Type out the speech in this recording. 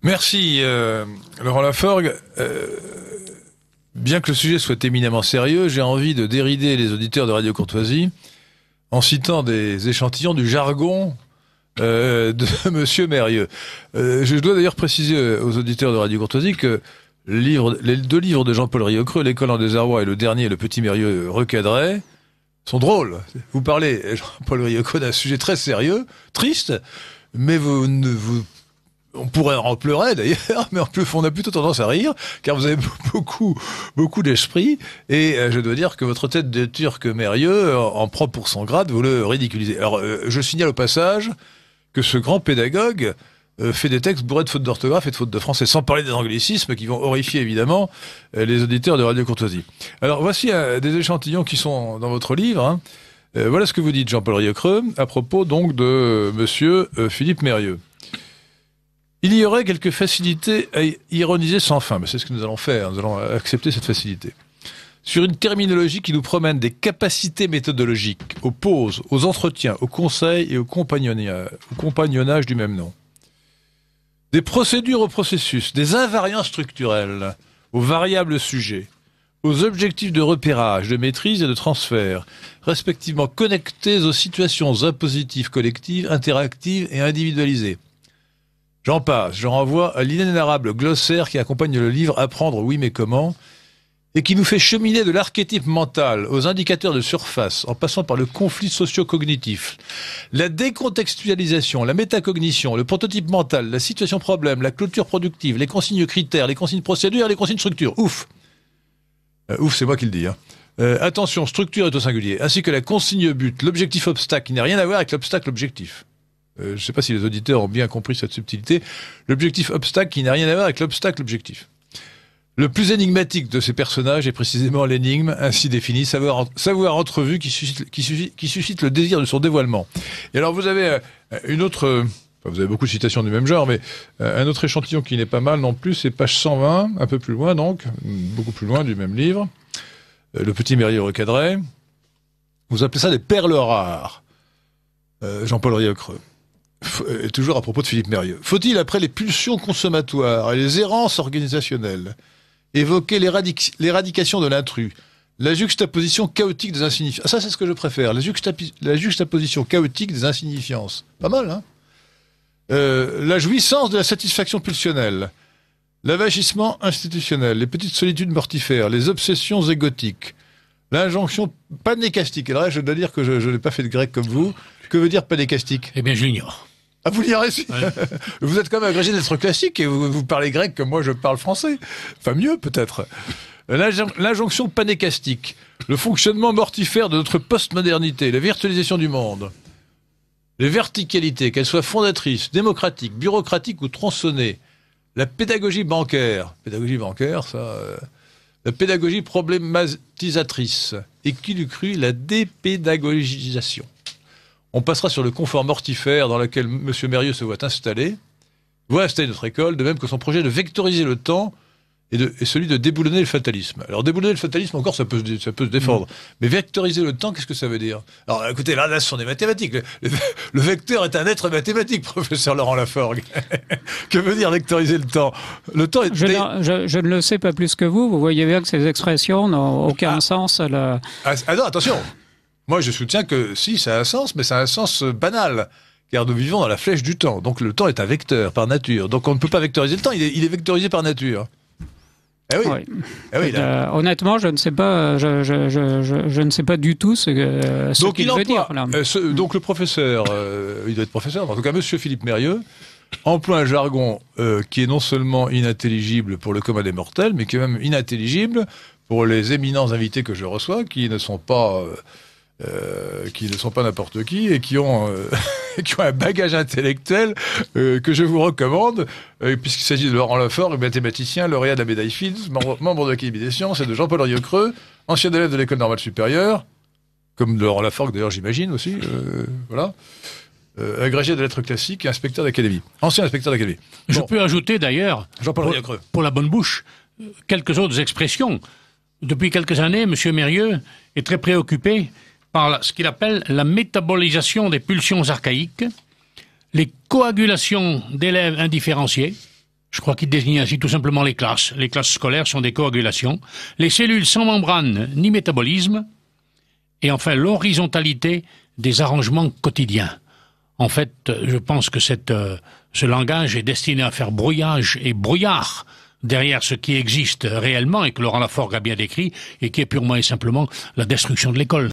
Merci, Laurent Laforgue. Bien que le sujet soit éminemment sérieux, j'ai envie de dérider les auditeurs de Radio Courtoisie en citant des échantillons du jargon de Monsieur Mérieux. Je dois d'ailleurs préciser aux auditeurs de Radio Courtoisie que les deux livres de Jean-Paul Rieucreux, L'école en désarroi et le dernier, Le Petit Mérieux recadré, sont drôles. Vous parlez, Jean-Paul Rieucreux, d'un sujet très sérieux, triste, mais on pourrait en pleurer d'ailleurs, mais on a plutôt tendance à rire, car vous avez beaucoup d'esprit, et je dois dire que votre tête de Turc Mérieux en prend pour son grade, vous le ridiculisez. Alors, je signale au passage que ce grand pédagogue fait des textes bourrés de fautes d'orthographe et de fautes de français, sans parler des anglicismes qui vont horrifier évidemment les auditeurs de Radio Courtoisie. Alors, voici des échantillons qui sont dans votre livre. Hein. Voilà ce que vous dites, Jean-Paul Rieucreux, à propos donc de monsieur Philippe Mérieux. Il y aurait quelques facilités à ironiser sans fin. Mais c'est ce que nous allons faire. Nous allons accepter cette facilité. Sur une terminologie qui nous promène des capacités méthodologiques, aux pauses, aux entretiens, aux conseils et au compagnonnage du même nom. Des procédures au processus, des invariants structurels, aux variables sujets, aux objectifs de repérage, de maîtrise et de transfert, respectivement connectés aux situations impositives collectives, interactives et individualisées. J'en passe, je renvoie à l'inénarrable glossaire qui accompagne le livre Apprendre oui mais comment, et qui nous fait cheminer de l'archétype mental aux indicateurs de surface, en passant par le conflit socio-cognitif, la décontextualisation, la métacognition, le prototype mental, la situation problème, la clôture productive, les consignes critères, les consignes procédures, les consignes structures. Ouf, c'est moi qui le dis. Hein. Attention, structure est au singulier, ainsi que la consigne but, l'objectif obstacle, qui n'a rien à voir avec l'obstacle objectif. Je ne sais pas si les auditeurs ont bien compris cette subtilité. L'objectif obstacle qui n'a rien à voir avec l'obstacle objectif. Le plus énigmatique de ces personnages est précisément l'énigme ainsi définie, savoir entrevu qui suscite le désir de son dévoilement. Et alors vous avez une autre... Vous avez beaucoup de citations du même genre, mais un autre échantillon qui n'est pas mal non plus, c'est page 120, un peu plus loin donc, beaucoup plus loin du même livre. Le Petit Mérieux recadré. Vous appelez ça des perles rares. Jean-Paul Rieucreux. Toujours à propos de Philippe Mérieux. Faut-il, après les pulsions consommatoires et les errances organisationnelles, évoquer l'éradication de l'intrus, la juxtaposition chaotique des insignifiances? Ça, c'est ce que je préfère, la juxtaposition chaotique des insignifiances. Pas mal, hein? La jouissance de la satisfaction pulsionnelle, l'avachissement institutionnel, les petites solitudes mortifères, les obsessions égotiques, l'injonction panécastique. Et là, je dois dire que je n'ai pas fait de grec comme vous. Que veut dire panécastique? Eh bien, je l'ignore. Ah, vous l'ignorez aussi? Ouais. Vous êtes quand même agrégé d'être classique et vous parlez grec comme moi je parle français. Enfin, mieux peut-être. L'injonction panécastique, le fonctionnement mortifère de notre postmodernité, la virtualisation du monde, les verticalités, qu'elles soient fondatrices, démocratiques, bureaucratiques ou tronçonnées, la pédagogie bancaire, la pédagogie problématisatrice, et qui l'eût cru, la dépédagogisation. On passera sur le confort mortifère dans lequel M. Mérieux se voit installer notre école, de même que son projet de vectoriser le temps et celui de déboulonner le fatalisme. Alors déboulonner le fatalisme, encore, ça peut se défendre. Mais vectoriser le temps, qu'est-ce que ça veut dire? Alors écoutez, là, ce sont des mathématiques. Le vecteur est un être mathématique, professeur Laurent Laforgue. Que veut dire vectoriser le temps? Le temps est... Je ne le sais pas plus que vous. Vous voyez bien que ces expressions n'ont aucun sens à la... Ah non, attention. Moi, je soutiens que si, ça a un sens, mais ça a un sens banal. Car nous vivons dans la flèche du temps. Donc le temps est un vecteur par nature. Donc on ne peut pas vectoriser le temps, il est vectorisé par nature. Eh oui. Oui. Eh oui, honnêtement, je ne sais pas, je ne sais pas du tout ce qu'il veut dire. Là. Donc le professeur, il doit être professeur, en tout cas monsieur Philippe Mérieux, emploie un jargon qui est non seulement inintelligible pour le commun des mortels, mais qui est même inintelligible pour les éminents invités que je reçois, qui ne sont pas n'importe qui et qui ont un bagage intellectuel que je vous recommande, puisqu'il s'agit de Laurent Laforgue, mathématicien, lauréat de la médaille Fields, membre de l'Académie des sciences, et de Jean-Paul Rieucreux, ancien élève de l'École normale supérieure, comme de Laurent Laforgue d'ailleurs j'imagine aussi, voilà, agrégé de lettres classiques et inspecteur d'académie, ancien inspecteur d'académie. Je peux ajouter d'ailleurs, Jean-Paul Rieucreux, pour la bonne bouche, quelques autres expressions. Depuis quelques années, M. Mérieux est très préoccupé par ce qu'il appelle la métabolisation des pulsions archaïques, les coagulations d'élèves indifférenciés, Je crois qu'il désigne ainsi tout simplement les classes. Les classes scolaires sont des coagulations. Les cellules sans membrane ni métabolisme. Et enfin, l'horizontalité des arrangements quotidiens. En fait, je pense que ce langage est destiné à faire brouillage et brouillard derrière ce qui existe réellement et que Laurent Laforgue a bien décrit et qui est purement et simplement la destruction de l'école.